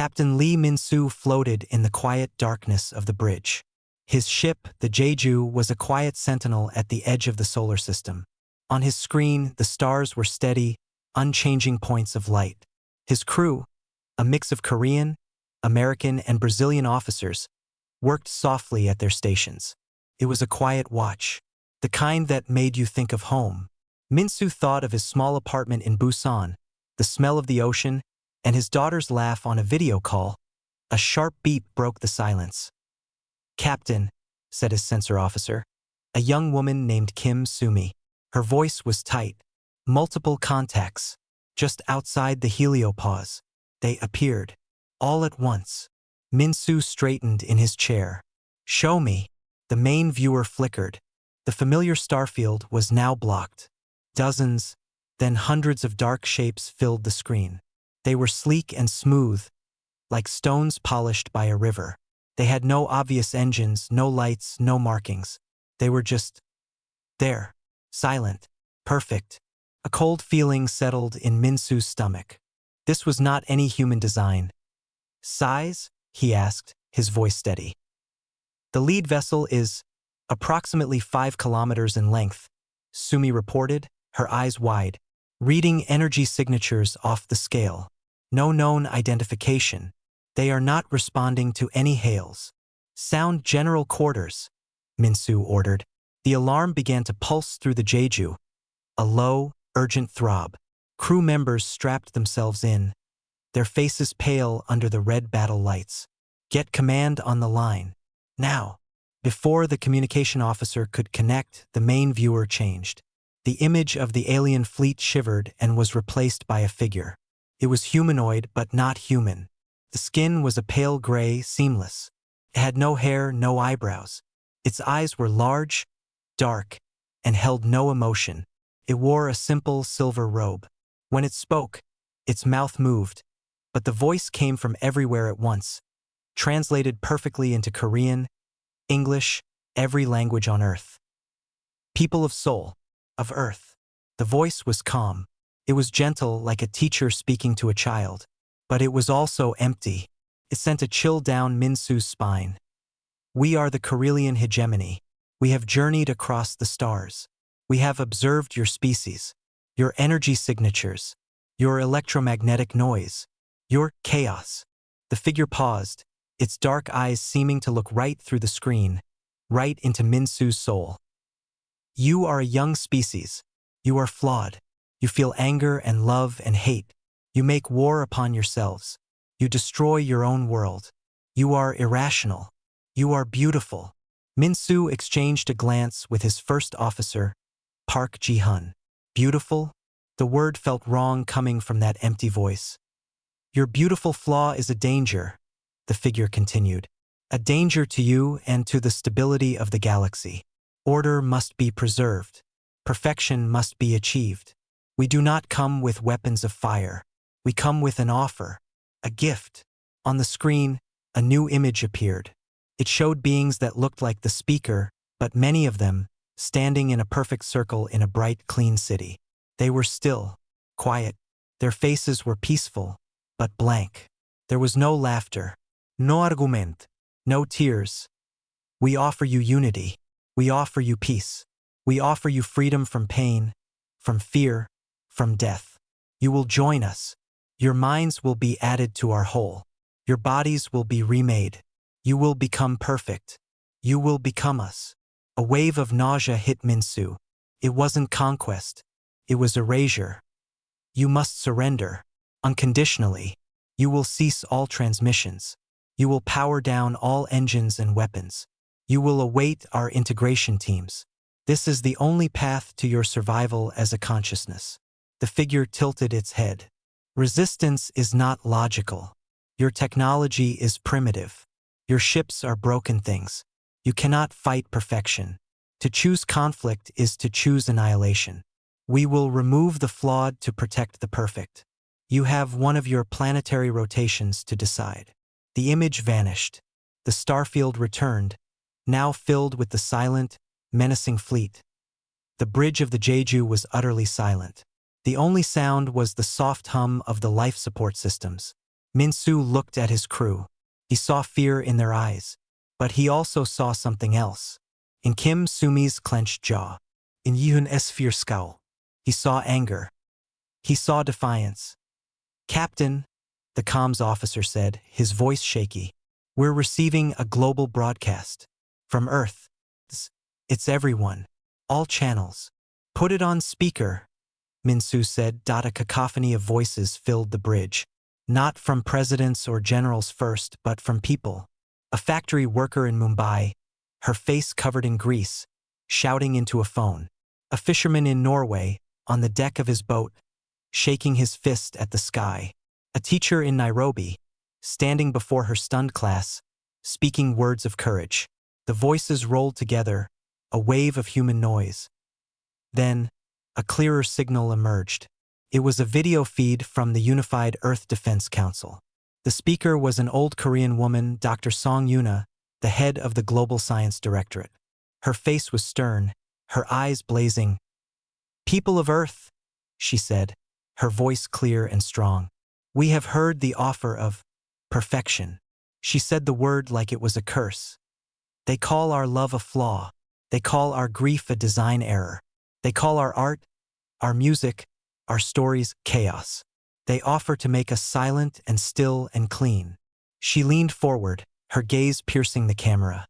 Captain Lee Min-soo floated in the quiet darkness of the bridge. His ship, the Jeju, was a quiet sentinel at the edge of the solar system. On his screen, the stars were steady, unchanging points of light. His crew, a mix of Korean, American, and Brazilian officers, worked softly at their stations. It was a quiet watch, the kind that made you think of home. Min-soo thought of his small apartment in Busan, the smell of the ocean, and his daughter's laugh on a video call. A sharp beep broke the silence. "Captain," said his sensor officer, a young woman named Kim Sumi. Her voice was tight. Multiple contacts. Just outside the heliopause. They appeared. All at once. Min-soo straightened in his chair. "Show me." The main viewer flickered. The familiar starfield was now blocked. Dozens, then hundreds of dark shapes filled the screen. They were sleek and smooth, like stones polished by a river. They had no obvious engines, no lights, no markings. They were just there, silent, perfect. A cold feeling settled in Min-soo's stomach. This was not any human design. "Size?" he asked, his voice steady. "The lead vessel is approximately 5 kilometers in length," Sumi reported, her eyes wide, reading energy signatures off the scale. "No known identification. They are not responding to any hails." "Sound general quarters," Min-soo ordered. The alarm began to pulse through the Jeju. A low, urgent throb. Crew members strapped themselves in, their faces pale under the red battle lights. "Get command on the line. Now." Before the communication officer could connect, the main viewer changed. The image of the alien fleet shivered and was replaced by a figure. It was humanoid but not human. The skin was a pale gray, seamless. It had no hair, no eyebrows. Its eyes were large, dark, and held no emotion. It wore a simple silver robe. When it spoke, its mouth moved, but the voice came from everywhere at once, translated perfectly into Korean, English, every language on Earth. "People of Seoul, of Earth." The voice was calm. It was gentle, like a teacher speaking to a child. But it was also empty. It sent a chill down Min-soo's spine. "We are the Karelian hegemony. We have journeyed across the stars. We have observed your species, your energy signatures, your electromagnetic noise, your chaos." The figure paused, its dark eyes seeming to look right through the screen, right into Min-soo's soul. "You are a young species. You are flawed. You feel anger and love and hate. You make war upon yourselves. You destroy your own world. You are irrational. You are beautiful." Min-soo exchanged a glance with his first officer, Park Ji-hun. "Beautiful?" The word felt wrong coming from that empty voice. "Your beautiful flaw is a danger," the figure continued. "A danger to you and to the stability of the galaxy. Order must be preserved. Perfection must be achieved. We do not come with weapons of fire. We come with an offer, a gift." On the screen, a new image appeared. It showed beings that looked like the speaker, but many of them, standing in a perfect circle in a bright, clean city. They were still, quiet. Their faces were peaceful, but blank. There was no laughter, no argument, no tears. "We offer you unity. We offer you peace. We offer you freedom from pain, from fear, from death. You will join us. Your minds will be added to our whole. Your bodies will be remade. You will become perfect. You will become us." A wave of nausea hit Min-soo. It wasn't conquest. It was erasure. "You must surrender. Unconditionally. You will cease all transmissions. You will power down all engines and weapons. You will await our integration teams. This is the only path to your survival as a consciousness." The figure tilted its head. "Resistance is not logical. Your technology is primitive. Your ships are broken things. You cannot fight perfection. To choose conflict is to choose annihilation. We will remove the flawed to protect the perfect. You have one of your planetary rotations to decide." The image vanished. The starfield returned, now filled with the silent, menacing fleet. The bridge of the Jeju was utterly silent. The only sound was the soft hum of the life support systems. Minsu looked at his crew. He saw fear in their eyes. But he also saw something else. In Kim Sumi's clenched jaw. In Yoon's fierce scowl. He saw anger. He saw defiance. "Captain," the comms officer said, his voice shaky. "We're receiving a global broadcast. From Earth. It's everyone. All channels. Put it on speaker," Minsu said. A cacophony of voices filled the bridge. Not from presidents or generals first, but from people. A factory worker in Mumbai, her face covered in grease, shouting into a phone. A fisherman in Norway, on the deck of his boat, shaking his fist at the sky. A teacher in Nairobi, standing before her stunned class, speaking words of courage. The voices rolled together, a wave of human noise. Then, a clearer signal emerged. It was a video feed from the Unified Earth Defense Council. The speaker was an old Korean woman, Dr. Song Yuna, the head of the Global Science Directorate. Her face was stern, her eyes blazing. "People of Earth," she said, her voice clear and strong. "We have heard the offer of perfection." She said the word like it was a curse. "They call our love a flaw. They call our grief a design error. They call our art, our music, our stories chaos. They offer to make us silent and still and clean." She leaned forward, her gaze piercing the camera.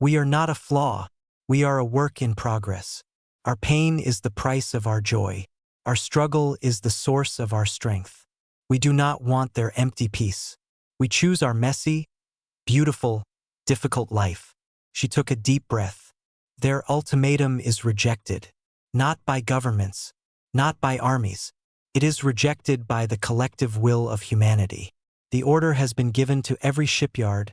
"We are not a flaw. We are a work in progress. Our pain is the price of our joy. Our struggle is the source of our strength. We do not want their empty peace. We choose our messy, beautiful, difficult life." She took a deep breath. "Their ultimatum is rejected. Not by governments, not by armies. It is rejected by the collective will of humanity. The order has been given to every shipyard,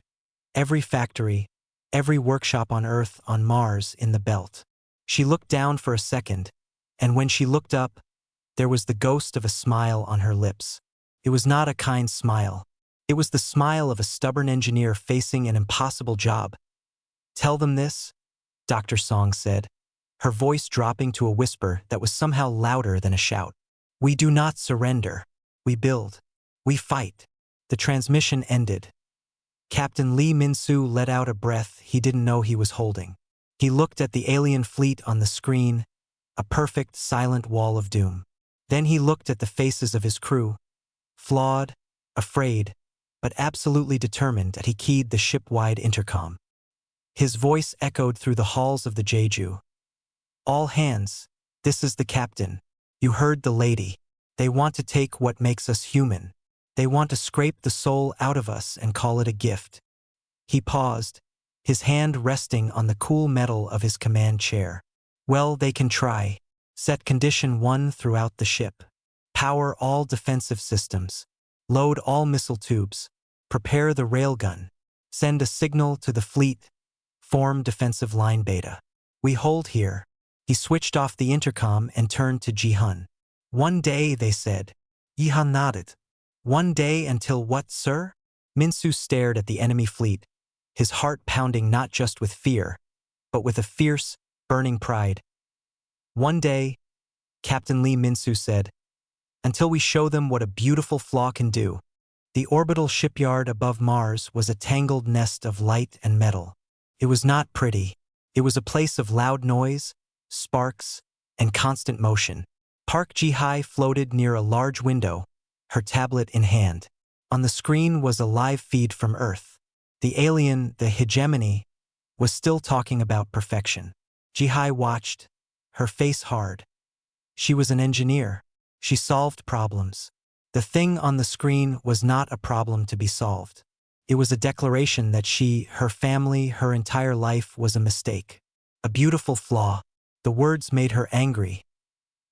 every factory, every workshop on Earth, on Mars, in the belt." She looked down for a second, and when she looked up, there was the ghost of a smile on her lips. It was not a kind smile. It was the smile of a stubborn engineer facing an impossible job. "Tell them this," Dr. Song said, her voice dropping to a whisper that was somehow louder than a shout. "We do not surrender. We build. We fight." The transmission ended. Captain Lee Min-soo let out a breath he didn't know he was holding. He looked at the alien fleet on the screen, a perfect, silent wall of doom. Then he looked at the faces of his crew, flawed, afraid, but absolutely determined, that he keyed the ship-wide intercom. His voice echoed through the halls of the Jeju. "All hands, this is the captain. You heard the lady. They want to take what makes us human. They want to scrape the soul out of us and call it a gift." He paused, his hand resting on the cool metal of his command chair. "Well, they can try. Set condition 1 throughout the ship. Power all defensive systems. Load all missile tubes. Prepare the railgun. Send a signal to the fleet. Form defensive line beta. We hold here." He switched off the intercom and turned to Ji-hun. "One day," they said. Ji-hun nodded. "One day until what, sir?" Min-soo stared at the enemy fleet, his heart pounding not just with fear, but with a fierce, burning pride. "One day," Captain Lee Min-soo said, "until we show them what a beautiful flaw can do." The orbital shipyard above Mars was a tangled nest of light and metal. It was not pretty. It was a place of loud noise, sparks, and constant motion. Park Ji-hai floated near a large window, her tablet in hand. On the screen was a live feed from Earth. The alien, the hegemony, was still talking about perfection. Ji-hai watched, her face hard. She was an engineer. She solved problems. The thing on the screen was not a problem to be solved. It was a declaration that she, her family, her entire life was a mistake. A beautiful flaw. The words made her angry.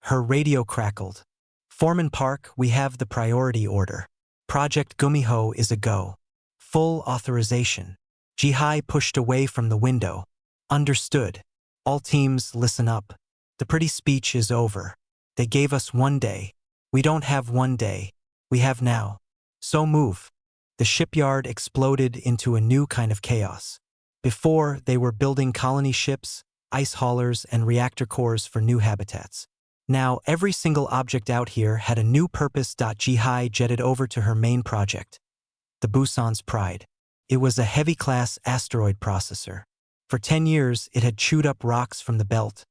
Her radio crackled. "Foreman Park, we have the priority order. Project Gumiho is a go. Full authorization." Ji-hai pushed away from the window. "Understood. All teams, listen up. The pretty speech is over. They gave us 1 day. We don't have 1 day. We have now. So move." The shipyard exploded into a new kind of chaos. Before, they were building colony ships, ice haulers, and reactor cores for new habitats. Now, every single object out here had a new purpose. Ji-Hai jetted over to her main project, the Busan's Pride. It was a heavy-class asteroid processor. For 10 years, it had chewed up rocks from the belt,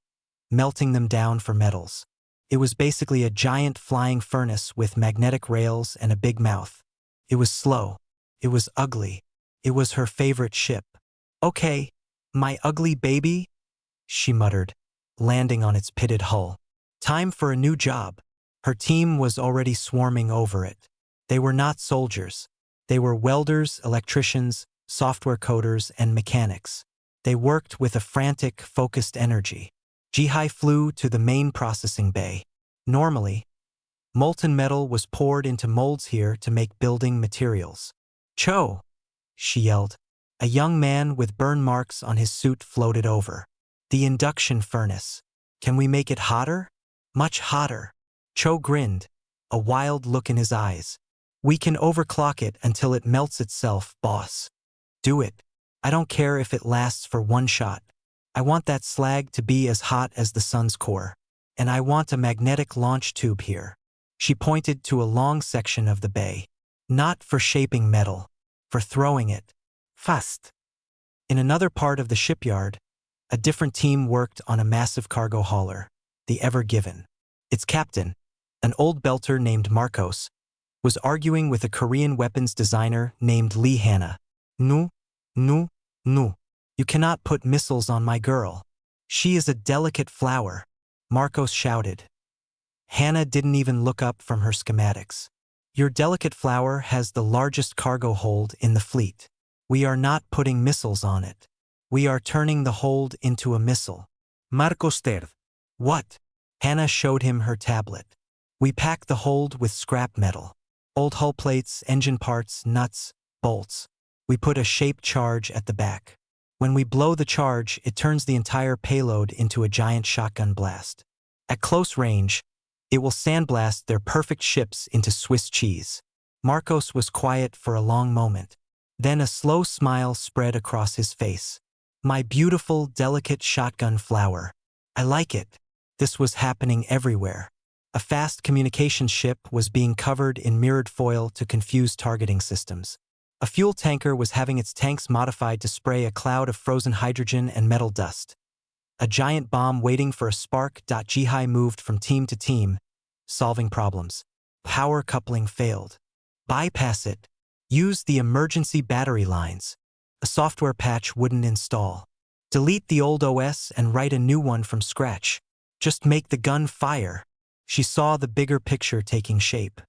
melting them down for metals. It was basically a giant flying furnace with magnetic rails and a big mouth. It was slow. It was ugly. It was her favorite ship. "Okay, my ugly baby," she muttered, landing on its pitted hull. Time for a new job. Her team was already swarming over it. They were not soldiers. They were welders, electricians, software coders, and mechanics. They worked with a frantic, focused energy. Ji-Hai flew to the main processing bay. Normally, molten metal was poured into molds here to make building materials. "Cho!" she yelled. A young man with burn marks on his suit floated over. "The induction furnace. Can we make it hotter?" "Much hotter." Cho grinned, a wild look in his eyes. "We can overclock it until it melts itself, boss." "Do it. I don't care if it lasts for one shot. I want that slag to be as hot as the sun's core. And I want a magnetic launch tube here." She pointed to a long section of the bay. "Not for shaping metal. For throwing it. Fast." In another part of the shipyard, a different team worked on a massive cargo hauler, the Ever Given. Its captain, an old belter named Marcos, was arguing with a Korean weapons designer named Lee Hannah. "No, no, no. You cannot put missiles on my girl. She is a delicate flower," Marcos shouted. Hannah didn't even look up from her schematics. "Your delicate flower has the largest cargo hold in the fleet. We are not putting missiles on it. We are turning the hold into a missile." Marcos stared. "What?" Hannah showed him her tablet. "We pack the hold with scrap metal. Old hull plates, engine parts, nuts, bolts. We put a shaped charge at the back. When we blow the charge, it turns the entire payload into a giant shotgun blast. At close range, it will sandblast their perfect ships into Swiss cheese." Marcos was quiet for a long moment. Then a slow smile spread across his face. "My beautiful, delicate shotgun flower. I like it." This was happening everywhere. A fast communications ship was being covered in mirrored foil to confuse targeting systems. A fuel tanker was having its tanks modified to spray a cloud of frozen hydrogen and metal dust. A giant bomb waiting for a spark. Ji-Hai moved from team to team, solving problems. Power coupling failed. Bypass it. Use the emergency battery lines. A software patch wouldn't install. Delete the old OS and write a new one from scratch. Just make the gun fire. She saw the bigger picture taking shape.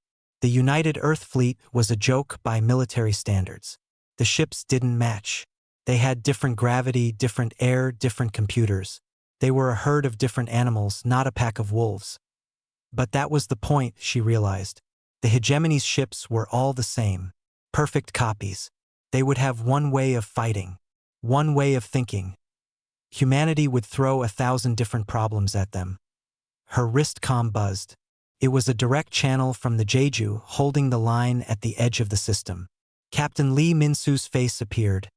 The United Earth Fleet was a joke by military standards. The ships didn't match. They had different gravity, different air, different computers. They were a herd of different animals, not a pack of wolves. But that was the point, she realized. The hegemony's ships were all the same. Perfect copies. They would have one way of fighting. One way of thinking. Humanity would throw 1,000 different problems at them. Her wrist comm buzzed. It was a direct channel from the Jeju holding the line at the edge of the system. Captain Lee Min-soo's face appeared,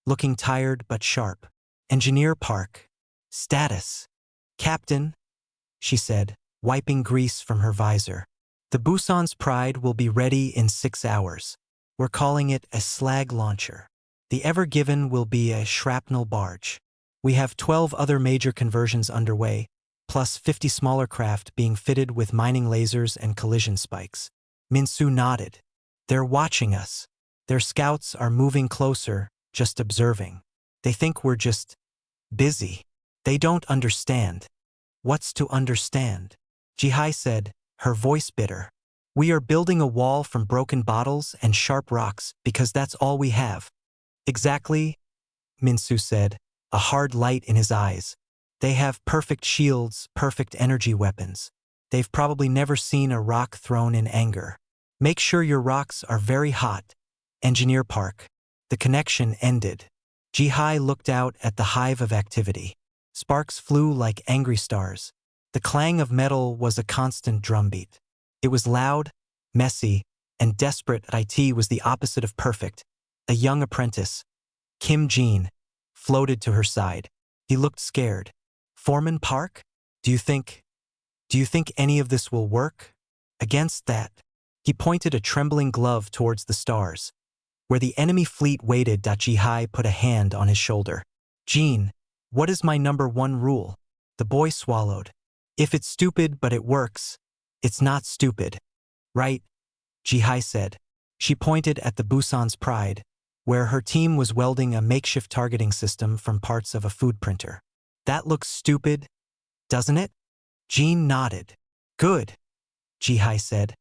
looking tired but sharp. "Engineer Park. Status." "Captain," she said, wiping grease from her visor. "The Busan's Pride will be ready in 6 hours. We're calling it a slag launcher. The Ever Given will be a shrapnel barge. We have 12 other major conversions underway, plus 50 smaller craft being fitted with mining lasers and collision spikes." Min-soo nodded. "They're watching us. Their scouts are moving closer, just observing. They think we're just busy. They don't understand." "What's to understand?" Ji-Hai said, her voice bitter. "We are building a wall from broken bottles and sharp rocks because that's all we have." "Exactly," Min-soo said, a hard light in his eyes. "They have perfect shields, perfect energy weapons. They've probably never seen a rock thrown in anger. Make sure your rocks are very hot. Engineer Park." The connection ended. Ji-Hai looked out at the hive of activity. Sparks flew like angry stars. The clang of metal was a constant drumbeat. It was loud, messy, and desperate. IT was the opposite of perfect. A young apprentice, Kim Jin, floated to her side. He looked scared. "Foreman Park? Do you think Do you think any of this will work? Against that, he pointed a trembling glove towards the stars. Where the enemy fleet waited, Jihai put a hand on his shoulder. Jean, what is my #1 rule? The boy swallowed. If it's stupid but it works, it's not stupid. Right? Jihai said. She pointed at the Busan's Pride, where her team was welding a makeshift targeting system from parts of a food printer. That looks stupid, doesn't it? Jean nodded. Good, Jihai said,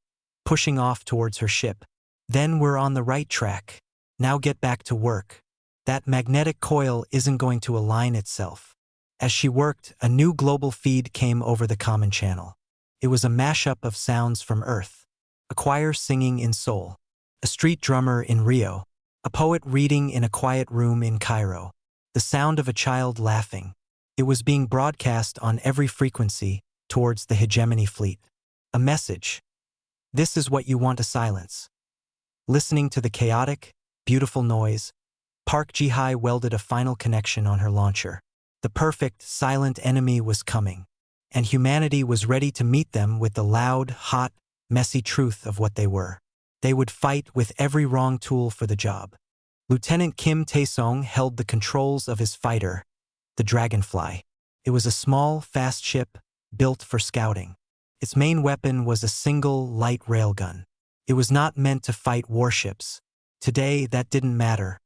pushing off towards her ship. Then we're on the right track. Now get back to work. That magnetic coil isn't going to align itself. As she worked, a new global feed came over the common channel. It was a mashup of sounds from Earth. A choir singing in Seoul. A street drummer in Rio. A poet reading in a quiet room in Cairo. The sound of a child laughing. It was being broadcast on every frequency towards the hegemony fleet. A message. This is what you want to silence. Listening to the chaotic, beautiful noise, Park Ji-hye welded a final connection on her launcher. The perfect, silent enemy was coming, and humanity was ready to meet them with the loud, hot, messy truth of what they were. They would fight with every wrong tool for the job. Lieutenant Kim Tae-sung held the controls of his fighter, the Dragonfly. It was a small, fast ship, built for scouting. Its main weapon was a single, light railgun. It was not meant to fight warships. Today, that didn't matter.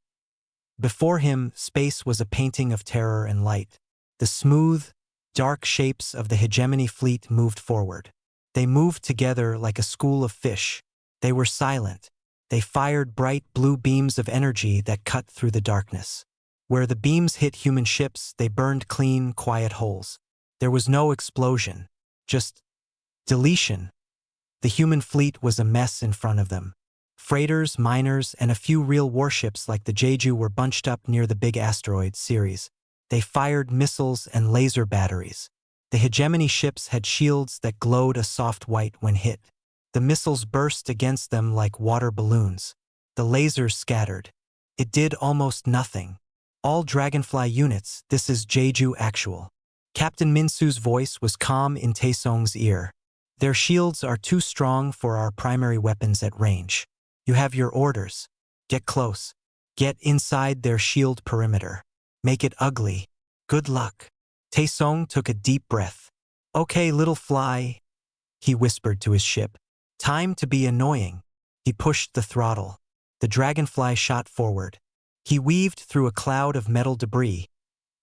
Before him, space was a painting of terror and light. The smooth, dark shapes of the hegemony fleet moved forward. They moved together like a school of fish. They were silent. They fired bright blue beams of energy that cut through the darkness. Where the beams hit human ships, they burned clean, quiet holes. There was no explosion, just deletion. The human fleet was a mess in front of them. Freighters, miners, and a few real warships like the Jeju were bunched up near the big asteroid Ceres. They fired missiles and laser batteries. The hegemony ships had shields that glowed a soft white when hit. The missiles burst against them like water balloons. The lasers scattered. It did almost nothing. All Dragonfly units, this is Jeju actual. Captain Minsu's voice was calm in Taesong's ear. Their shields are too strong for our primary weapons at range. You have your orders. Get close. Get inside their shield perimeter. Make it ugly. Good luck. Taesong took a deep breath. Okay, little fly, he whispered to his ship. Time to be annoying. He pushed the throttle. The Dragonfly shot forward. He weaved through a cloud of metal debris,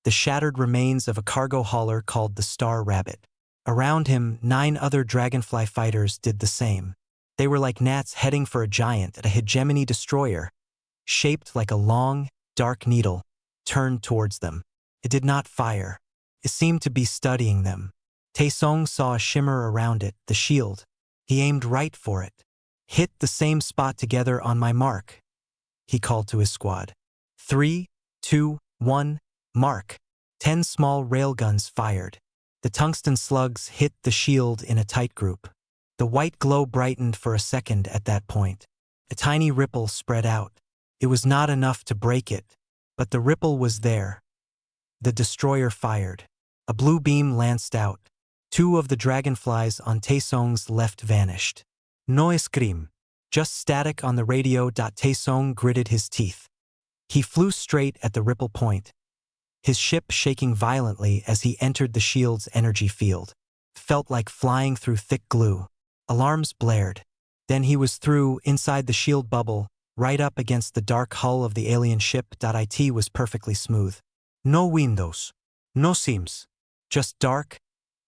the shattered remains of a cargo hauler called the Star Rabbit. Around him, 9 other Dragonfly fighters did the same. They were like gnats heading for a giant, a hegemony destroyer, shaped like a long, dark needle, turned towards them. It did not fire. It seemed to be studying them. Taesong saw a shimmer around it, the shield. He aimed right for it. Hit the same spot together on my mark, he called to his squad. 3, 2, 1, mark. 10 small railguns fired. The tungsten slugs hit the shield in a tight group. The white glow brightened for a second at that point. A tiny ripple spread out. It was not enough to break it, but the ripple was there. The destroyer fired. A blue beam lanced out. 2 of the dragonflies on Taesong's left vanished. No scream. Just static on the radio. Taesong gritted his teeth. He flew straight at the ripple point, his ship shaking violently as he entered the shield's energy field. Felt like flying through thick glue. Alarms blared. Then he was through, inside the shield bubble, right up against the dark hull of the alien ship. It was perfectly smooth. No windows. No seams. Just dark,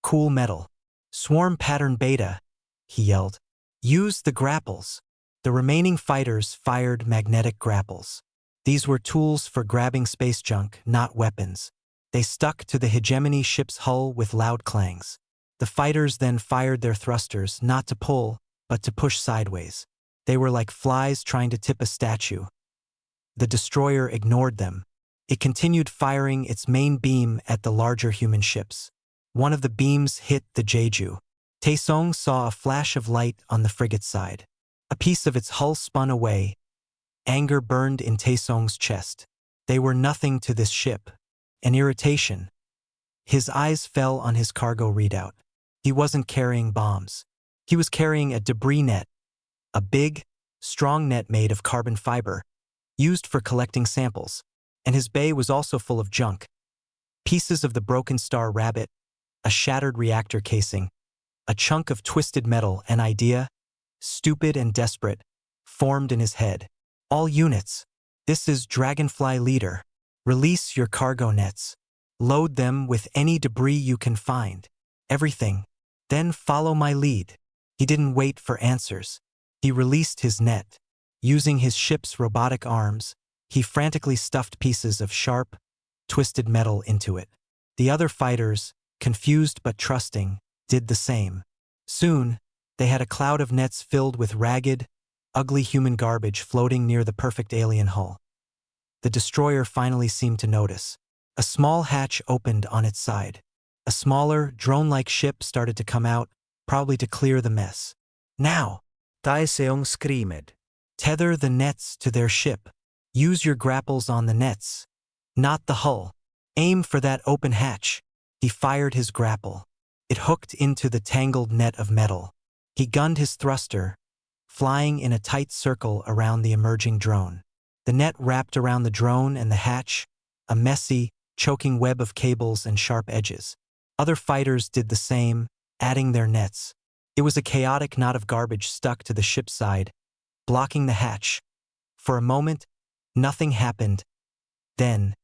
cool metal. Swarm pattern beta, he yelled. Use the grapples. The remaining fighters fired magnetic grapples. These were tools for grabbing space junk, not weapons. They stuck to the hegemony ship's hull with loud clangs. The fighters then fired their thrusters, not to pull, but to push sideways. They were like flies trying to tip a statue. The destroyer ignored them. It continued firing its main beam at the larger human ships. One of the beams hit the Jeju. Taesong saw a flash of light on the frigate's side. A piece of its hull spun away. Anger burned in Taesong's chest. They were nothing to this ship. An irritation. His eyes fell on his cargo readout. He wasn't carrying bombs. He was carrying a debris net, a big, strong net made of carbon fiber, used for collecting samples. And his bay was also full of junk. Pieces of the broken star rabbit, a shattered reactor casing, a chunk of twisted metal. An idea, stupid and desperate, formed in his head. All units, this is Dragonfly Leader. Release your cargo nets. Load them with any debris you can find. Everything. Then follow my lead. He didn't wait for answers. He released his net. Using his ship's robotic arms, he frantically stuffed pieces of sharp, twisted metal into it. The other fighters, confused but trusting, did the same. Soon, they had a cloud of nets filled with ragged, ugly human garbage floating near the perfect alien hull. The destroyer finally seemed to notice. A small hatch opened on its side. A smaller, drone-like ship started to come out, probably to clear the mess. Now, Tae Seong screamed. Tether the nets to their ship. Use your grapples on the nets, not the hull. Aim for that open hatch. He fired his grapple. It hooked into the tangled net of metal. He gunned his thruster, flying in a tight circle around the emerging drone. The net wrapped around the drone and the hatch, a messy, choking web of cables and sharp edges. Other fighters did the same, adding their nets. It was a chaotic knot of garbage stuck to the ship's side, blocking the hatch. For a moment, nothing happened. Then,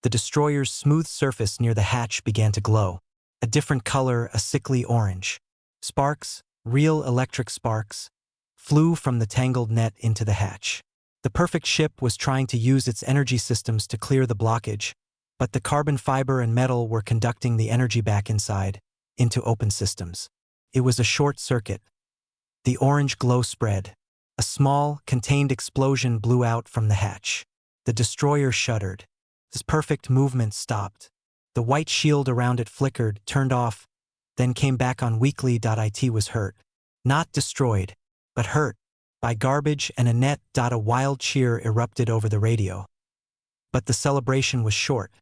the destroyer's smooth surface near the hatch began to glow. A different color, a sickly orange. Sparks, real electric sparks, flew from the tangled net into the hatch. The perfect ship was trying to use its energy systems to clear the blockage, but the carbon fiber and metal were conducting the energy back inside, into open systems. It was a short circuit. The orange glow spread. A small, contained explosion blew out from the hatch. The destroyer shuddered. This perfect movement stopped. The white shield around it flickered, turned off, then came back on weakly. It was hurt. Not destroyed, but hurt. By garbage and a net. A wild cheer erupted over the radio. But the celebration was short.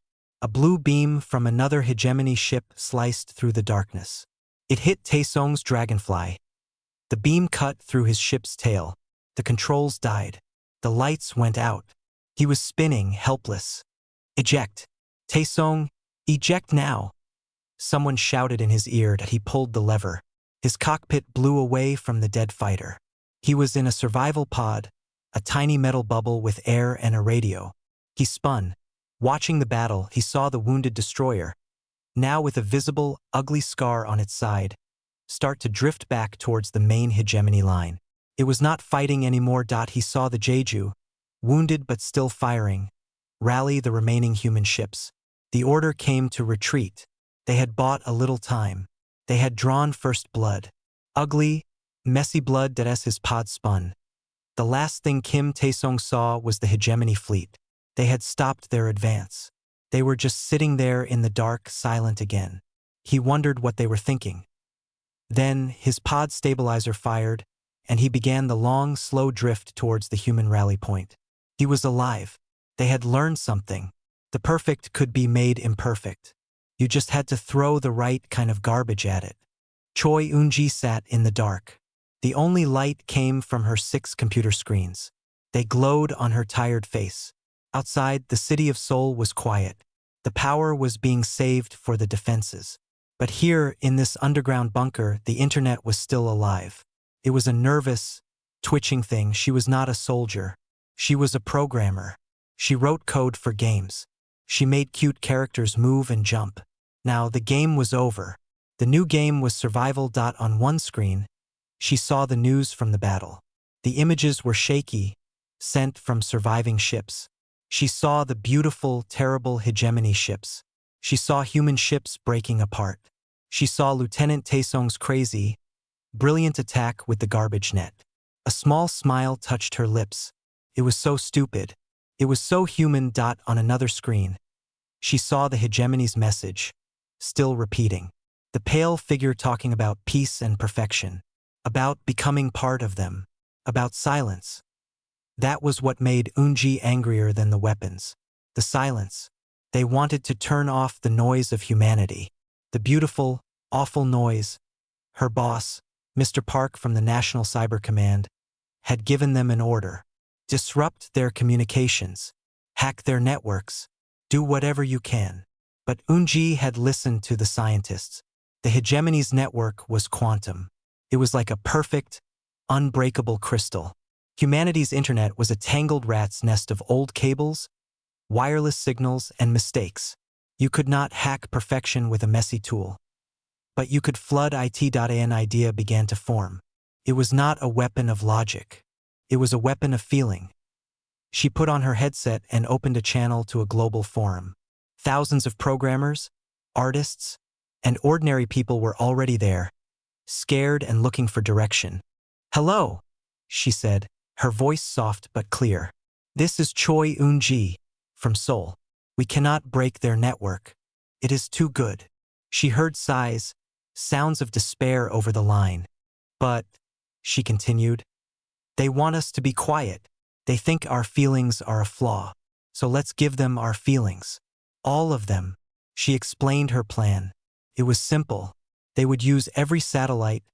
A blue beam from another hegemony ship sliced through the darkness. It hit Taesong's dragonfly. The beam cut through his ship's tail. The controls died. The lights went out. He was spinning, helpless. Eject. Taesong, eject now. Someone shouted in his ear. He pulled the lever. His cockpit blew away from the dead fighter. He was in a survival pod, a tiny metal bubble with air and a radio. He spun. Watching the battle, he saw the wounded destroyer, now with a visible, ugly scar on its side, start to drift back towards the main hegemony line. It was not fighting anymore. He saw the Jeju, wounded but still firing, rally the remaining human ships. The order came to retreat. They had bought a little time. They had drawn first blood. Ugly, messy blood. As his pod spun, the last thing Kim Taesong saw was the hegemony fleet. They had stopped their advance. They were just sitting there in the dark, silent again. He wondered what they were thinking. Then his pod stabilizer fired, and he began the long, slow drift towards the human rally point. He was alive. They had learned something. The perfect could be made imperfect. You just had to throw the right kind of garbage at it. Choi Eun-ji sat in the dark. The only light came from her 6 computer screens. They glowed on her tired face. Outside, the city of Seoul was quiet. The power was being saved for the defenses. But here, in this underground bunker, the internet was still alive. It was a nervous, twitching thing. She was not a soldier. She was a programmer. She wrote code for games. She made cute characters move and jump. Now, the game was over. The new game was survival. On one screen, she saw the news from the battle. The images were shaky, sent from surviving ships. She saw the beautiful, terrible hegemony ships. She saw human ships breaking apart. She saw Lieutenant Taesong's crazy, brilliant attack with the garbage net. A small smile touched her lips. It was so stupid. It was so human. On another screen, she saw the hegemony's message, still repeating. The pale figure talking about peace and perfection, about becoming part of them, about silence. That was what made Eun-ji angrier than the weapons. The silence. They wanted to turn off the noise of humanity. The beautiful, awful noise, Her boss, Mr. Park from the National Cyber Command, had given them an order. Disrupt their communications, hack their networks, do whatever you can. But Unji had listened to the scientists. The hegemony's network was quantum. It was like a perfect, unbreakable crystal. Humanity's internet was a tangled rat's nest of old cables, wireless signals, and mistakes. You could not hack perfection with a messy tool. But you could flood it. An idea began to form. It was not a weapon of logic. It was a weapon of feeling. She put on her headset and opened a channel to a global forum. Thousands of programmers, artists, and ordinary people were already there, scared and looking for direction. "Hello," she said, her voice soft but clear. "This is Choi Eun-ji from Seoul. We cannot break their network. It is too good." She heard sighs, sounds of despair over the line. "But," she continued, "they want us to be quiet. They think our feelings are a flaw. So let's give them our feelings. All of them." She explained her plan. It was simple. They would use every satellite,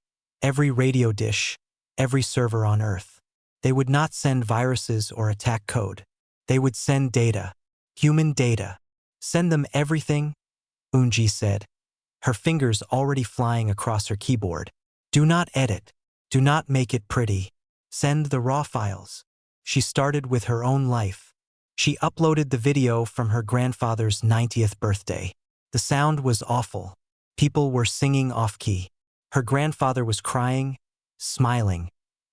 every radio dish, every server on Earth. They would not send viruses or attack code. They would send data, human data. "Send them everything," Unji said, her fingers already flying across her keyboard. "Do not edit. Do not make it pretty. Send the raw files." She started with her own life. She uploaded the video from her grandfather's 90th birthday. The sound was awful. People were singing off-key. Her grandfather was crying, smiling,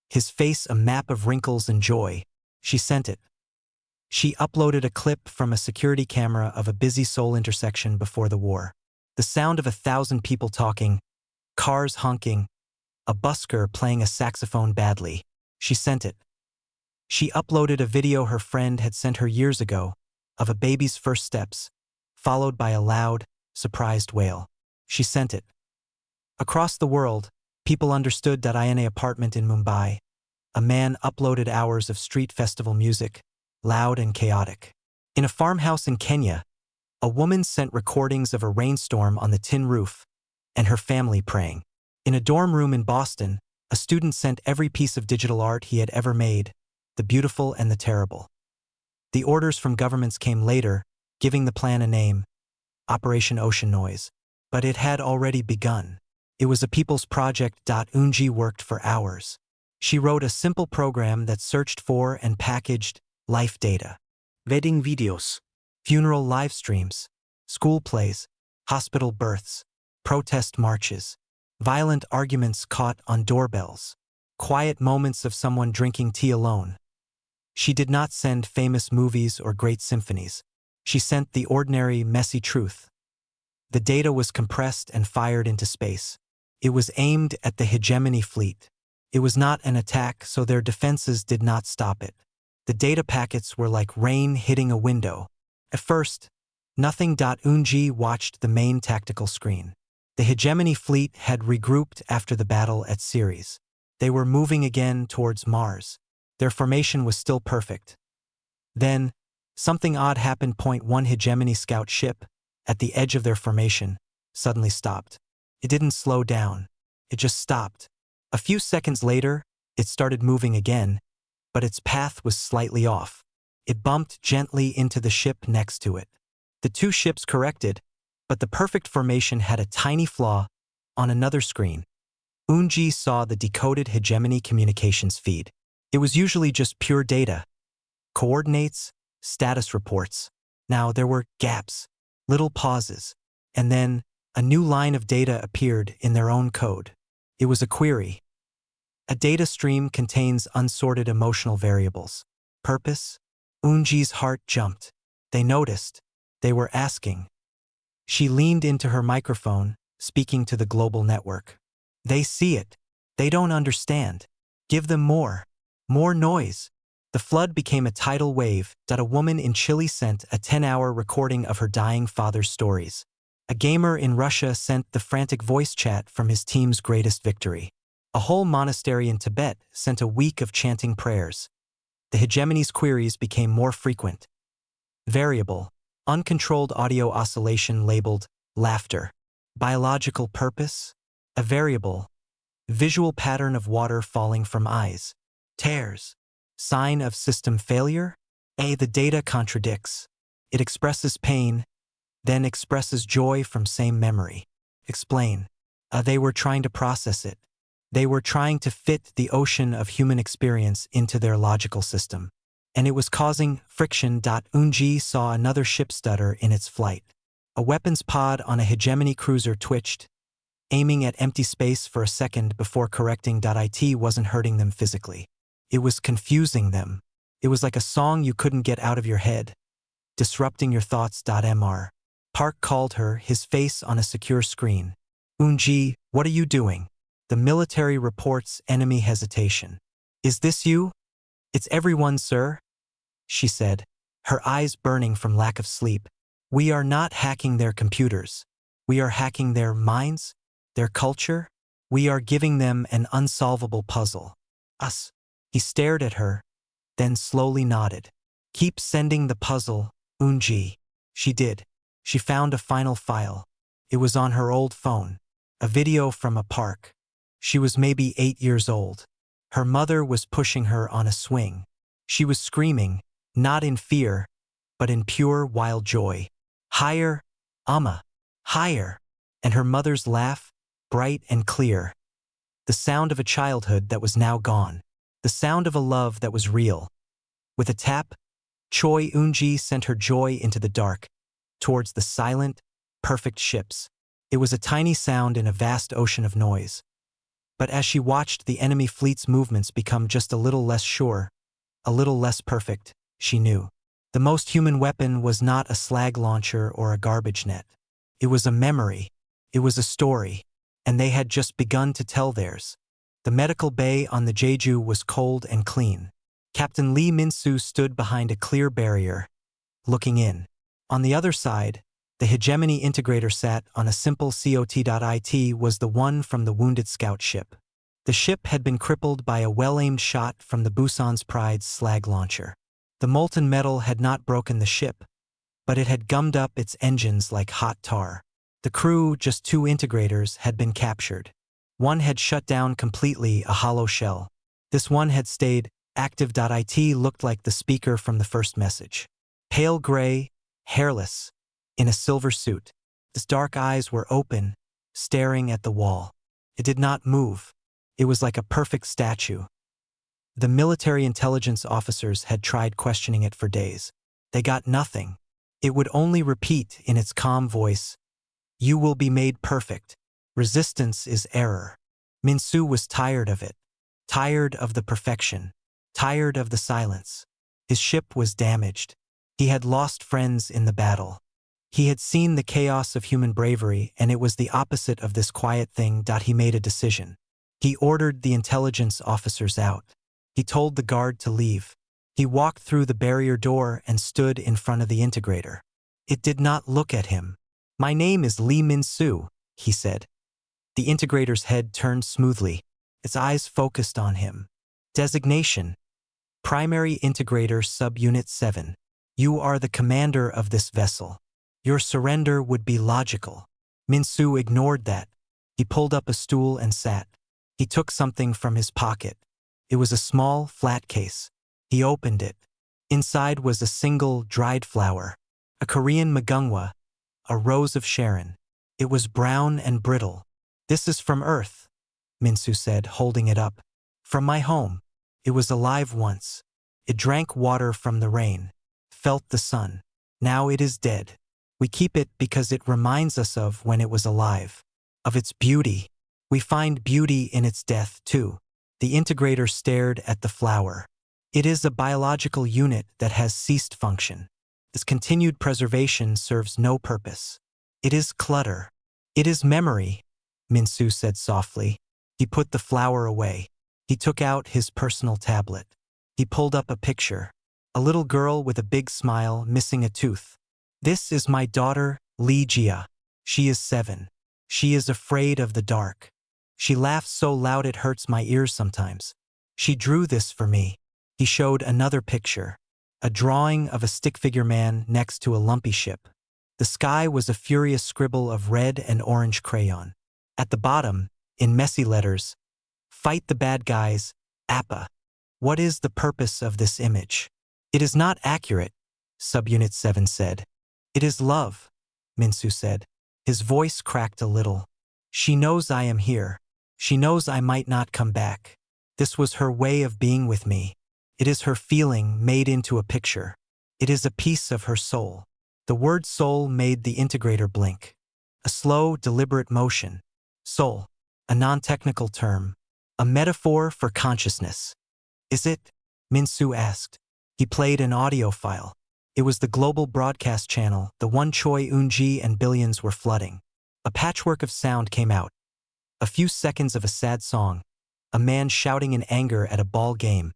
his face a map of wrinkles and joy. She sent it. She uploaded a clip from a security camera of a busy Seoul intersection before the war. The sound of 1,000 people talking, cars honking, a busker playing a saxophone badly. She sent it. She uploaded a video her friend had sent her years ago of a baby's first steps, followed by a loud, surprised wail. She sent it. Across the world, people understood that in an apartment in Mumbai, a man uploaded hours of street festival music, loud and chaotic. In a farmhouse in Kenya, a woman sent recordings of a rainstorm on the tin roof and her family praying. In a dorm room in Boston, a student sent every piece of digital art he had ever made, the beautiful and the terrible. The orders from governments came later, giving the plan a name, Operation Ocean Noise. But it had already begun. It was a people's project. Unji worked for hours. She wrote a simple program that searched for and packaged life data. Wedding videos. Funeral live streams, school plays, hospital births, protest marches, violent arguments caught on doorbells, quiet moments of someone drinking tea alone. She did not send famous movies or great symphonies. She sent the ordinary, messy truth. The data was compressed and fired into space. It was aimed at the hegemony fleet. It was not an attack, so their defenses did not stop it. The data packets were like rain hitting a window. At first, nothing. Unji watched the main tactical screen. The hegemony fleet had regrouped after the battle at Ceres. They were moving again towards Mars. Their formation was still perfect. Then, something odd happened. One hegemony scout ship, at the edge of their formation, suddenly stopped. It didn't slow down. It just stopped. A few seconds later, it started moving again, but its path was slightly off. It bumped gently into the ship next to it. The two ships corrected, but the perfect formation had a tiny flaw. On another screen, Unji saw the decoded hegemony communications feed. It was usually just pure data. Coordinates, status reports. Now there were gaps, little pauses, and then a new line of data appeared in their own code. It was a query. A data stream contains unsorted emotional variables. Purpose? Unji's heart jumped. They noticed. They were asking. She leaned into her microphone, speaking to the global network. "They see it. They don't understand. Give them more. More noise." The flood became a tidal wave. A woman in Chile sent a 10-hour recording of her dying father's stories. A gamer in Russia sent the frantic voice chat from his team's greatest victory. A whole monastery in Tibet sent a week of chanting prayers. The hegemony's queries became more frequent. Variable, uncontrolled audio oscillation labeled laughter. Biological purpose? A variable, Visual pattern of water falling from eyes. Tears. Sign of system failure? A. The data contradicts. It expresses pain, then expresses joy from same memory. Explain. They were trying to process it. They were trying to fit the ocean of human experience into their logical system. And it was causing friction. Unji saw another ship stutter in its flight. A weapons pod on a hegemony cruiser twitched, aiming at empty space for a second before correcting. It wasn't hurting them physically. It was confusing them. It was like a song you couldn't get out of your head, disrupting your thoughts. Mr. Park called her, his face on a secure screen. Unji, what are you doing? The military reports enemy hesitation. Is this you? It's everyone, sir, she said, her eyes burning from lack of sleep. We are not hacking their computers. We are hacking their minds, their culture. We are giving them an unsolvable puzzle. Us. He stared at her, then slowly nodded. Keep sending the puzzle, Unji. She did. She found a final file. It was on her old phone. A video from a park. She was maybe 8 years old. Her mother was pushing her on a swing. She was screaming, not in fear, but in pure wild joy. Higher, Amma, higher. And her mother's laugh, bright and clear. The sound of a childhood that was now gone. The sound of a love that was real. With a tap, Choi Unji sent her joy into the dark, towards the silent, perfect ships. It was a tiny sound in a vast ocean of noise. But as she watched the enemy fleet's movements become just a little less sure, a little less perfect, she knew. The most human weapon was not a slag launcher or a garbage net. It was a memory. It was a story. And they had just begun to tell theirs. The medical bay on the Jeju was cold and clean. Captain Lee Min-soo stood behind a clear barrier, looking in. On the other side, the hegemony integrator sat on a simple COT.IT was the one from the wounded scout ship. The ship had been crippled by a well-aimed shot from the Busan's Pride's slag launcher. The molten metal had not broken the ship, but it had gummed up its engines like hot tar. The crew, just 2 integrators, had been captured. One had shut down completely, a hollow shell. This one had stayed active. It looked like the speaker from the first message. Pale gray, hairless, in a silver suit. His dark eyes were open, staring at the wall. It did not move. It was like a perfect statue. The military intelligence officers had tried questioning it for days. They got nothing. It would only repeat in its calm voice, "You will be made perfect. Resistance is error." Min-soo was tired of it. Tired of the perfection. Tired of the silence. His ship was damaged. He had lost friends in the battle. He had seen the chaos of human bravery, and it was the opposite of this quiet thing. He made a decision. He ordered the intelligence officers out. He told the guard to leave. He walked through the barrier door and stood in front of the integrator. It did not look at him. "My name is Lee Min-soo," he said. The integrator's head turned smoothly. Its eyes focused on him. Designation: Primary Integrator Subunit 7. You are the commander of this vessel. Your surrender would be logical. Min-soo ignored that. He pulled up a stool and sat. He took something from his pocket. It was a small, flat case. He opened it. Inside was a single, dried flower. A Korean magungwa. A rose of Sharon. It was brown and brittle. "This is from Earth," Min-soo said, holding it up. "From my home. It was alive once. It drank water from the rain. Felt the sun. Now it is dead. We keep it because it reminds us of when it was alive. Of its beauty. We find beauty in its death, too." The integrator stared at the flower. "It is a biological unit that has ceased function. Its continued preservation serves no purpose. It is clutter. It is memory," Min-soo said softly. He put the flower away. He took out his personal tablet. He pulled up a picture. A little girl with a big smile, missing a tooth. "This is my daughter, Lee Jia. She is 7. She is afraid of the dark. She laughs so loud it hurts my ears sometimes. She drew this for me." He showed another picture. A drawing of a stick-figure man next to a lumpy ship. The sky was a furious scribble of red and orange crayon. At the bottom, in messy letters, Fight the bad guys, Appa. What is the purpose of this image? It is not accurate, Subunit 7 said. It is love, Minsu said. His voice cracked a little. She knows I am here. She knows I might not come back. This was her way of being with me. It is her feeling made into a picture. It is a piece of her soul. The word soul made the integrator blink. A slow, deliberate motion. Soul, a non-technical term. A metaphor for consciousness. Is it? Minsu asked. He played an audio file. It was the global broadcast channel, the one Choi Eun-ji and billions were flooding. A patchwork of sound came out. A few seconds of a sad song. A man shouting in anger at a ball game.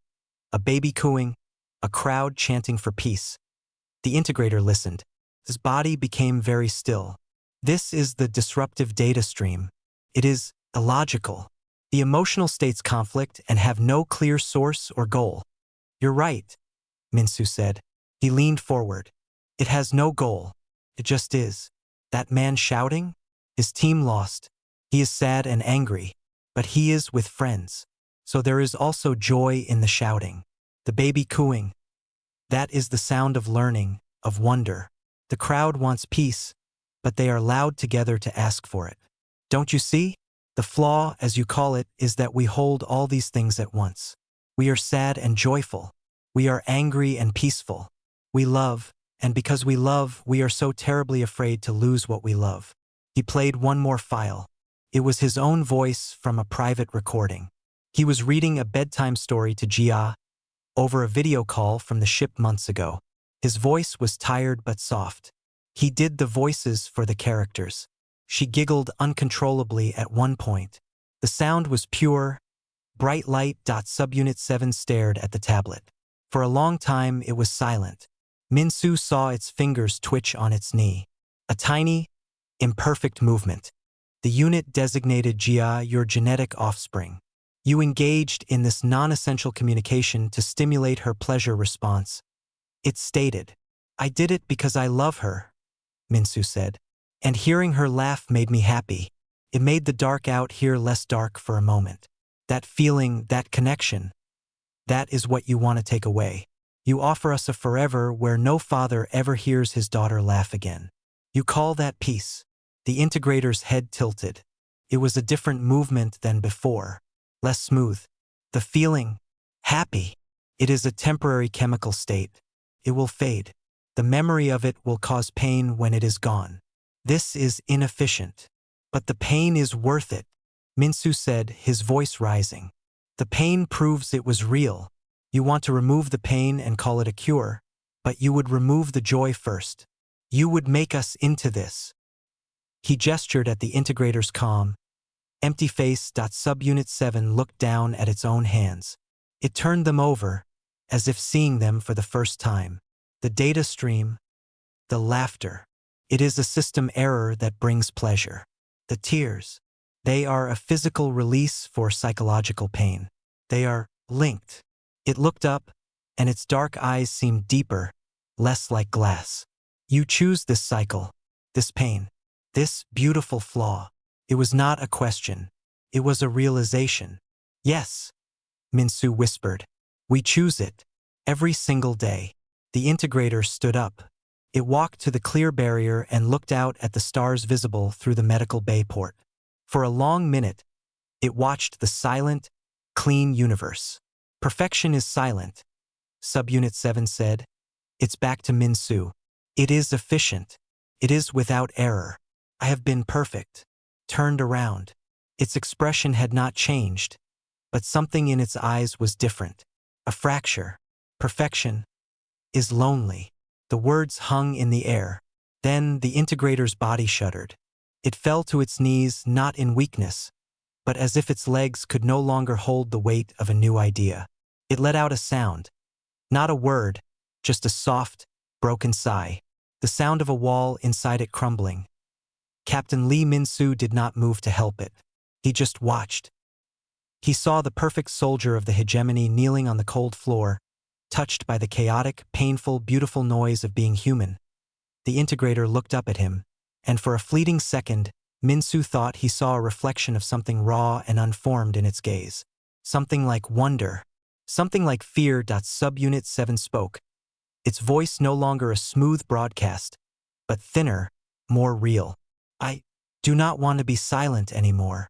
A baby cooing. A crowd chanting for peace. The integrator listened. His body became very still. This is the disruptive data stream. It is illogical. The emotional states conflict and have no clear source or goal. You're right, Minsu said. He leaned forward. It has no goal. It just is. That man shouting? His team lost. He is sad and angry, but he is with friends. So there is also joy in the shouting. The baby cooing. That is the sound of learning, of wonder. The crowd wants peace, but they are loud together to ask for it. Don't you see? The flaw, as you call it, is that we hold all these things at once. We are sad and joyful. We are angry and peaceful. We love, and because we love, we are so terribly afraid to lose what we love. He played one more file. It was his own voice from a private recording. He was reading a bedtime story to Jia over a video call from the ship months ago. His voice was tired but soft. He did the voices for the characters. She giggled uncontrollably at one point. The sound was pure. Bright light. Subunit 7 stared at the tablet. For a long time it was silent. Minsu saw its fingers twitch on its knee. A tiny, imperfect movement. The unit designated Jia your genetic offspring. You engaged in this non-essential communication to stimulate her pleasure response. It stated, I did it because I love her, Minsu said. And hearing her laugh made me happy. It made the dark out here less dark for a moment. That feeling, that connection, that is what you want to take away. You offer us a forever where no father ever hears his daughter laugh again. You call that peace. The integrator's head tilted. It was a different movement than before. Less smooth. The feeling, happy. It is a temporary chemical state. It will fade. The memory of it will cause pain when it is gone. This is inefficient. But the pain is worth it, Minsu said, his voice rising. The pain proves it was real. You want to remove the pain and call it a cure, but you would remove the joy first. You would make us into this. He gestured at the integrator's calm, empty face. Subunit 7 looked down at its own hands. It turned them over, as if seeing them for the first time. The data stream, the laughter. It is a system error that brings pleasure. The tears, they are a physical release for psychological pain. They are linked. It looked up, and its dark eyes seemed deeper, less like glass. You choose this cycle, this pain, this beautiful flaw. It was not a question. It was a realization. Yes, Minsu whispered. We choose it. Every single day. The integrator stood up. It walked to the clear barrier and looked out at the stars visible through the medical bay port. For a long minute, it watched the silent, clean universe. Perfection is silent, Subunit 7 said. It's back to Minsu. It is efficient. It is without error. I have been perfect. Turned around. Its expression had not changed, but something in its eyes was different. A fracture. Perfection is lonely. The words hung in the air. Then the integrator's body shuddered. It fell to its knees not in weakness, but as if its legs could no longer hold the weight of a new idea. It let out a sound. Not a word, just a soft, broken sigh. The sound of a wall inside it crumbling. Captain Lee Minsu did not move to help it. He just watched. He saw the perfect soldier of the hegemony kneeling on the cold floor, touched by the chaotic, painful, beautiful noise of being human. The integrator looked up at him, and for a fleeting second, Minsu thought he saw a reflection of something raw and unformed in its gaze. something like wonder, something like fear. Subunit 7 spoke, its voice no longer a smooth broadcast, but thinner, more real. I do not want to be silent anymore.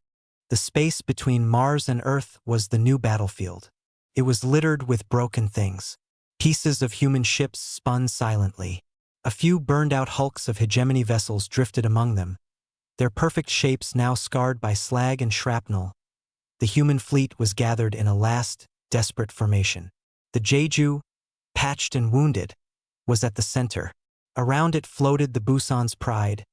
The space between Mars and Earth was the new battlefield. It was littered with broken things. Pieces of human ships spun silently. A few burned-out hulks of hegemony vessels drifted among them, their perfect shapes now scarred by slag and shrapnel. The human fleet was gathered in a last, desperate formation. The Jeju, patched and wounded, was at the center. Around it floated the Busan's Pride,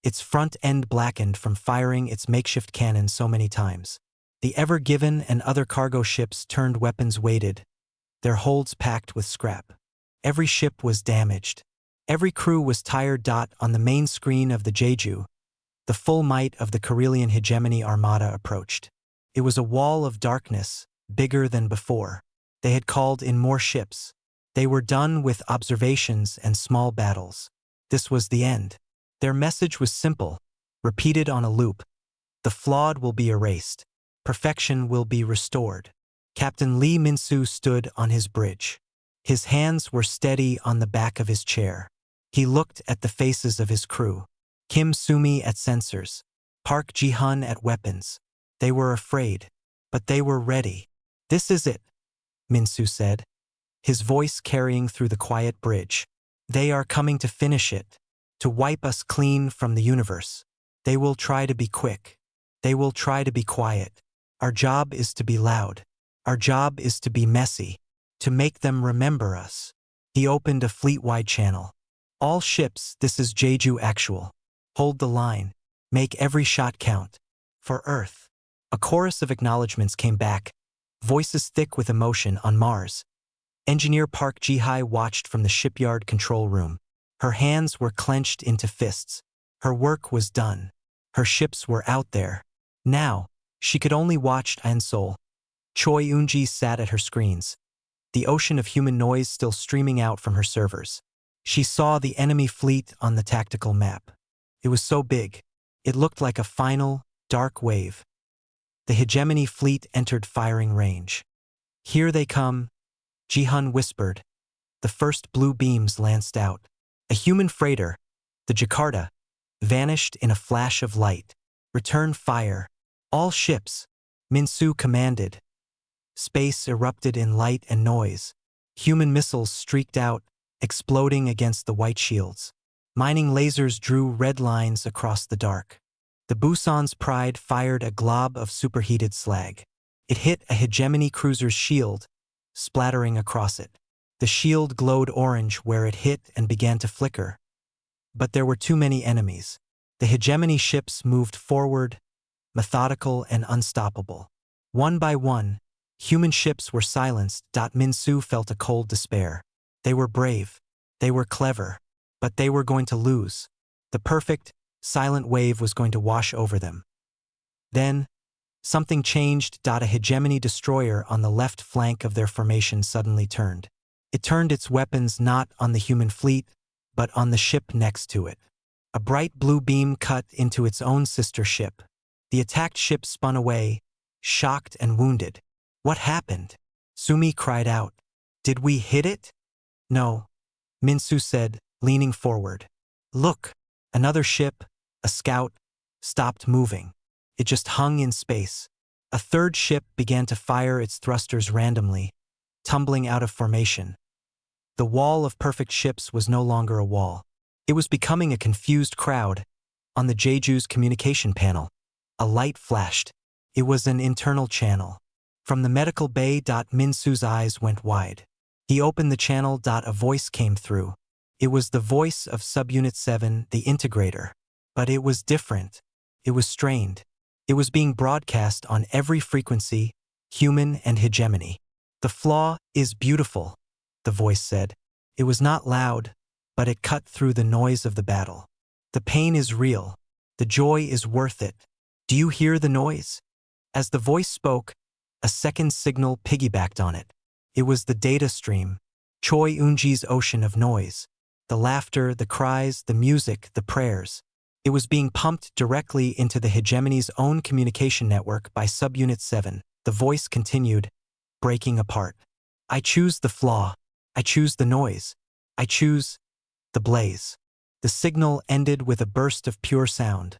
its front end blackened from firing its makeshift cannon so many times. The Ever Given and other cargo ships turned weapons weighted, their holds packed with scrap. Every ship was damaged. Every crew was tired. On the main screen of the Jeju, the full might of the Karelian hegemony armada approached. It was a wall of darkness, bigger than before. They had called in more ships. They were done with observations and small battles. This was the end. Their message was simple, repeated on a loop. The flawed will be erased. Perfection will be restored. Captain Lee Min-soo stood on his bridge. His hands were steady on the back of his chair. He looked at the faces of his crew. Kim Sumi at sensors, Park Ji-hun at weapons. They were afraid, but they were ready. This is it, Min-soo said, his voice carrying through the quiet bridge. They are coming to finish it, to wipe us clean from the universe. They will try to be quick. They will try to be quiet. Our job is to be loud. Our job is to be messy, to make them remember us. He opened a fleet-wide channel. All ships, this is Jeju Actual. Hold the line. Make every shot count. For Earth. A chorus of acknowledgments came back, voices thick with emotion. On Mars. Engineer Park Ji-hai watched from the shipyard control room. Her hands were clenched into fists. Her work was done. Her ships were out there. Now, she could only watch. And Seoul. Choi Eun-ji sat at her screens, the ocean of human noise still streaming out from her servers. She saw the enemy fleet on the tactical map. It was so big, it looked like a final, dark wave. The hegemony fleet entered firing range. Here they come, Ji-hun whispered. The first blue beams lanced out. A human freighter, the Jakarta, vanished in a flash of light. Return fire. All ships, Min-soo commanded. Space erupted in light and noise. Human missiles streaked out, exploding against the white shields. Mining lasers drew red lines across the dark. The Busan's Pride fired a glob of superheated slag. It hit a hegemony cruiser's shield, splattering across it. The shield glowed orange where it hit and began to flicker. But there were too many enemies. The hegemony ships moved forward, methodical and unstoppable. One by one, human ships were silenced. Min-soo felt a cold despair. They were brave. They were clever. But they were going to lose. The perfect, silent wave was going to wash over them. Then, something changed. A hegemony destroyer on the left flank of their formation suddenly turned. It turned its weapons not on the human fleet, but on the ship next to it. A bright blue beam cut into its own sister ship. The attacked ship spun away, shocked and wounded. What happened? Sumi cried out. Did we hit it? No, Min-soo said, leaning forward. Look, another ship, a scout, stopped moving. It just hung in space. A third ship began to fire its thrusters randomly, tumbling out of formation. The wall of perfect ships was no longer a wall. It was becoming a confused crowd. On the Jeju's communication panel, a light flashed. It was an internal channel. From the medical bay. Min-soo's eyes went wide. He opened the channel. A voice came through. It was the voice of Subunit 7, the integrator. But it was different. It was strained. It was being broadcast on every frequency, human and hegemony. The flaw is beautiful, the voice said. It was not loud, but it cut through the noise of the battle. The pain is real. The joy is worth it. Do you hear the noise? As the voice spoke, a second signal piggybacked on it. It was the data stream, Choi Eun-ji's ocean of noise. The laughter, the cries, the music, the prayers. It was being pumped directly into the hegemony's own communication network by Subunit 7, The voice continued, breaking apart. I choose the flaw. I choose the noise. I choose the blaze. The signal ended with a burst of pure sound,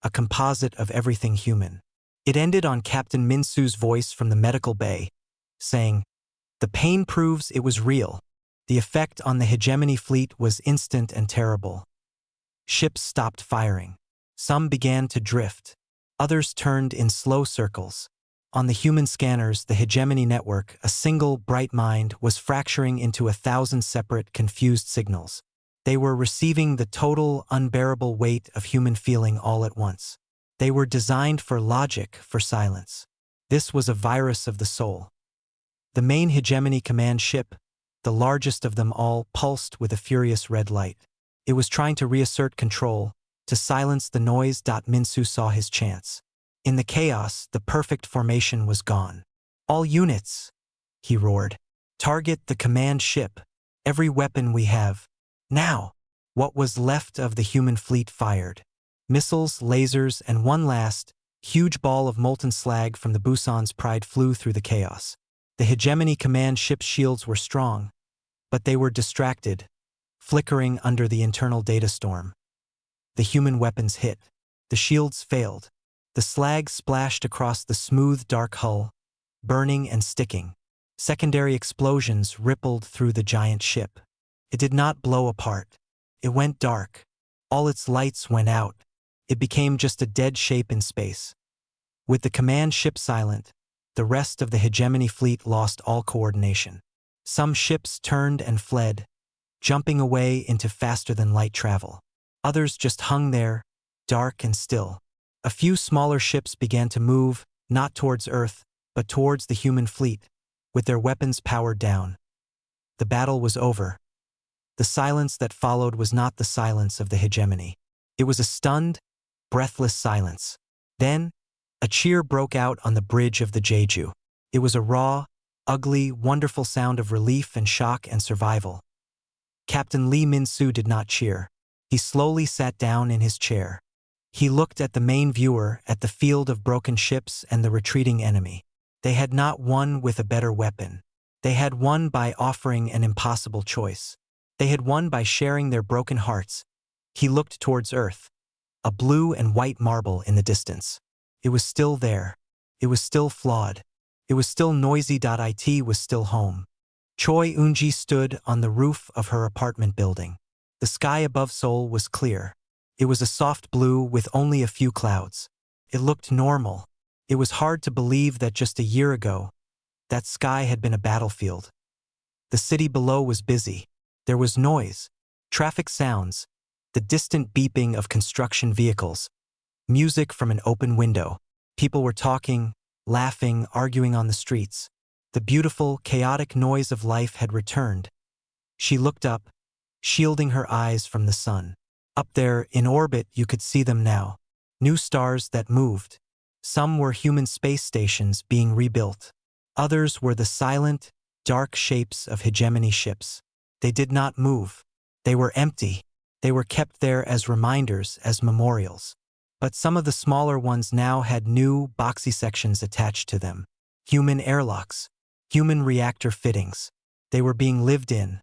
a composite of everything human. It ended on Captain Minsu's voice from the medical bay, saying, "The pain proves it was real." The effect on the hegemony fleet was instant and terrible. Ships stopped firing. Some began to drift. Others turned in slow circles. On the human scanners, the hegemony network, a single bright mind, was fracturing into 1,000 separate, confused signals. They were receiving the total, unbearable weight of human feeling all at once. They were designed for logic, for silence. This was a virus of the soul. The main hegemony command ship, the largest of them all, pulsed with a furious red light. It was trying to reassert control, to silence the noise. Minsu saw his chance. In the chaos, the perfect formation was gone. "All units," he roared. "Target the command ship. Every weapon we have. Now!" What was left of the human fleet fired. Missiles, lasers, and one last, huge ball of molten slag from the Busan's pride flew through the chaos. The hegemony command ship's shields were strong, but they were distracted, flickering under the internal data storm. The human weapons hit. The shields failed. The slag splashed across the smooth, dark hull, burning and sticking. Secondary explosions rippled through the giant ship. It did not blow apart. It went dark. All its lights went out. It became just a dead shape in space. With the command ship silent, the rest of the hegemony fleet lost all coordination. Some ships turned and fled, jumping away into faster-than-light travel. Others just hung there, dark and still. A few smaller ships began to move, not towards Earth, but towards the human fleet, with their weapons powered down. The battle was over. The silence that followed was not the silence of the hegemony. It was a stunned, breathless silence. Then, a cheer broke out on the bridge of the Jeju. It was a raw, ugly, wonderful sound of relief and shock and survival. Captain Lee Min-soo did not cheer. He slowly sat down in his chair. He looked at the main viewer, at the field of broken ships and the retreating enemy. They had not won with a better weapon. They had won by offering an impossible choice. They had won by sharing their broken hearts. He looked towards Earth, a blue and white marble in the distance. It was still there. It was still flawed. It was still noisy. It was still home. Choi Eun-ji stood on the roof of her apartment building. The sky above Seoul was clear. It was a soft blue with only a few clouds. It looked normal. It was hard to believe that just a year ago, that sky had been a battlefield. The city below was busy. There was noise, traffic sounds, the distant beeping of construction vehicles, music from an open window. People were talking, laughing, arguing on the streets. The beautiful, chaotic noise of life had returned. She looked up, shielding her eyes from the sun. Up there, in orbit, you could see them now. New stars that moved. Some were human space stations being rebuilt. Others were the silent, dark shapes of hegemony ships. They did not move. They were empty. They were kept there as reminders, as memorials. But some of the smaller ones now had new, boxy sections attached to them. Human airlocks. Human reactor fittings. They were being lived in.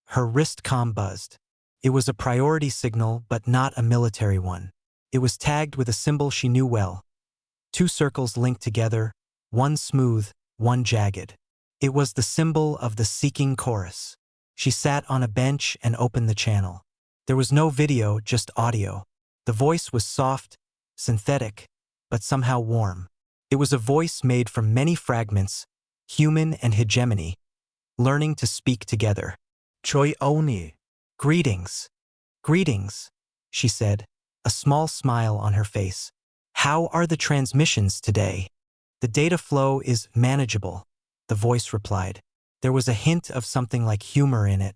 Her wrist comm buzzed. It was a priority signal, but not a military one. It was tagged with a symbol she knew well. Two circles linked together, one smooth, one jagged. It was the symbol of the seeking chorus. She sat on a bench and opened the channel. There was no video, just audio. The voice was soft, synthetic, but somehow warm. It was a voice made from many fragments, human and hegemony, learning to speak together. Choi Oni. Greetings. Greetings, she said, a small smile on her face. How are the transmissions today? The data flow is manageable, the voice replied. There was a hint of something like humor in it.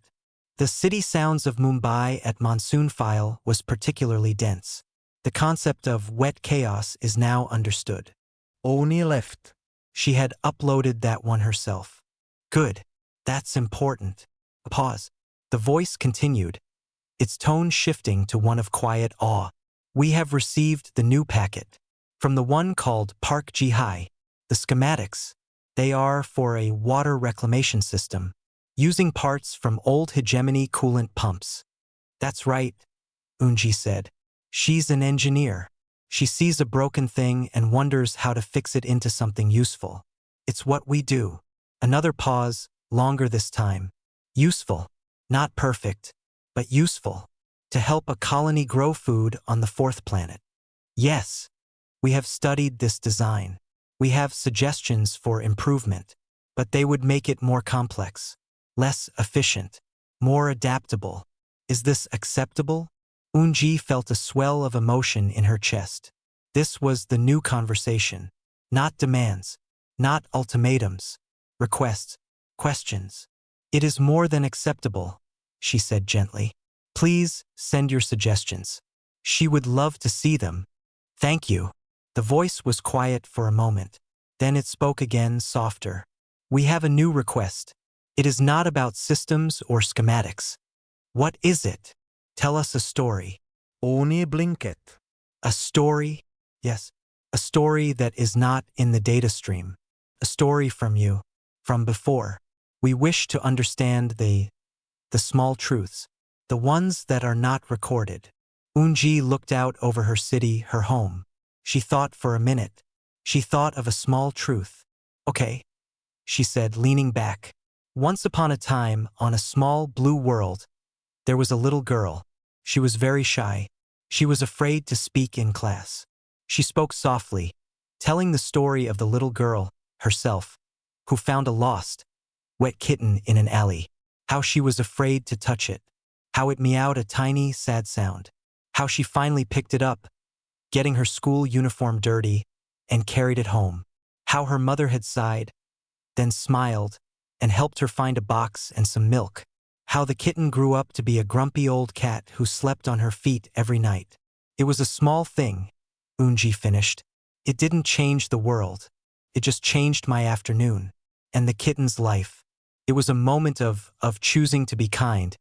The city sounds of Mumbai at monsoon file was particularly dense. The concept of wet chaos is now understood. Oni left. She had uploaded that one herself. Good. That's important. Pause. The voice continued, its tone shifting to one of quiet awe. We have received the new packet. From the one called Park Ji-hai. The schematics. They are for a water reclamation system, using parts from old hegemony coolant pumps. That's right, Unji said. She's an engineer. She sees a broken thing and wonders how to fix it into something useful. It's what we do. Another pause, longer this time. Useful. Not perfect, but useful. To help a colony grow food on the fourth planet. Yes, we have studied this design. We have suggestions for improvement, but they would make it more complex, less efficient, more adaptable. Is this acceptable? Unji felt a swell of emotion in her chest. This was the new conversation. Not demands, not ultimatums, requests, questions. It is more than acceptable, she said gently. Please send your suggestions. She would love to see them. Thank you. The voice was quiet for a moment. Then it spoke again, softer. We have a new request. It is not about systems or schematics. What is it? Tell us a story. Oni blinket. A story? Yes. A story that is not in the data stream. A story from you. From before. We wish to understand the small truths. The ones that are not recorded. Unji looked out over her city, her home. She thought for a minute. She thought of a small truth. Okay, she said, leaning back. Once upon a time, on a small blue world, there was a little girl. She was very shy. She was afraid to speak in class. She spoke softly, telling the story of the little girl, herself, who found a lost, wet kitten in an alley. How she was afraid to touch it. How it meowed a tiny, sad sound. How she finally picked it up, getting her school uniform dirty, and carried it home. How her mother had sighed, then smiled, and helped her find a box and some milk. How the kitten grew up to be a grumpy old cat who slept on her feet every night. It was a small thing, Unji finished. It didn't change the world. It just changed my afternoon. And the kitten's life. It was a moment of choosing to be kind,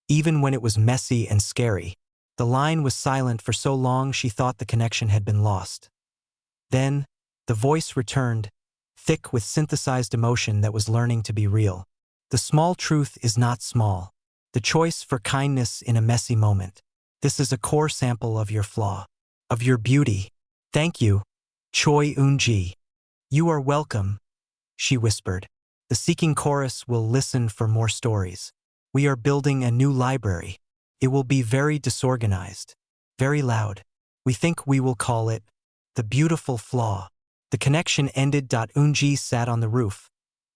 even when it was messy and scary. The line was silent for so long she thought the connection had been lost. Then, the voice returned, thick with synthesized emotion that was learning to be real. The small truth is not small. The choice for kindness in a messy moment. This is a core sample of your flaw, of your beauty. Thank you, Choi Unji. You are welcome, she whispered. The seeking chorus will listen for more stories. We are building a new library. It will be very disorganized, very loud. We think we will call it The Beautiful Flaw. The connection ended. Unji sat on the roof,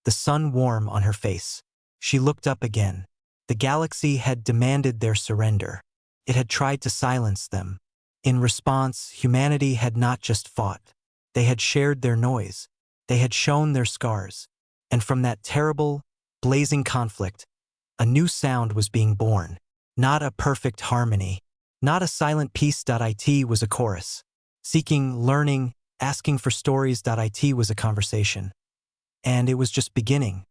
the sun warm on her face. She looked up again. The galaxy had demanded their surrender. It had tried to silence them. In response, humanity had not just fought. They had shared their noise. They had shown their scars. And from that terrible, blazing conflict, a new sound was being born. Not a perfect harmony. Not a silent piece. It was a chorus. Seeking, learning, asking for stories. It was a conversation. And it was just beginning.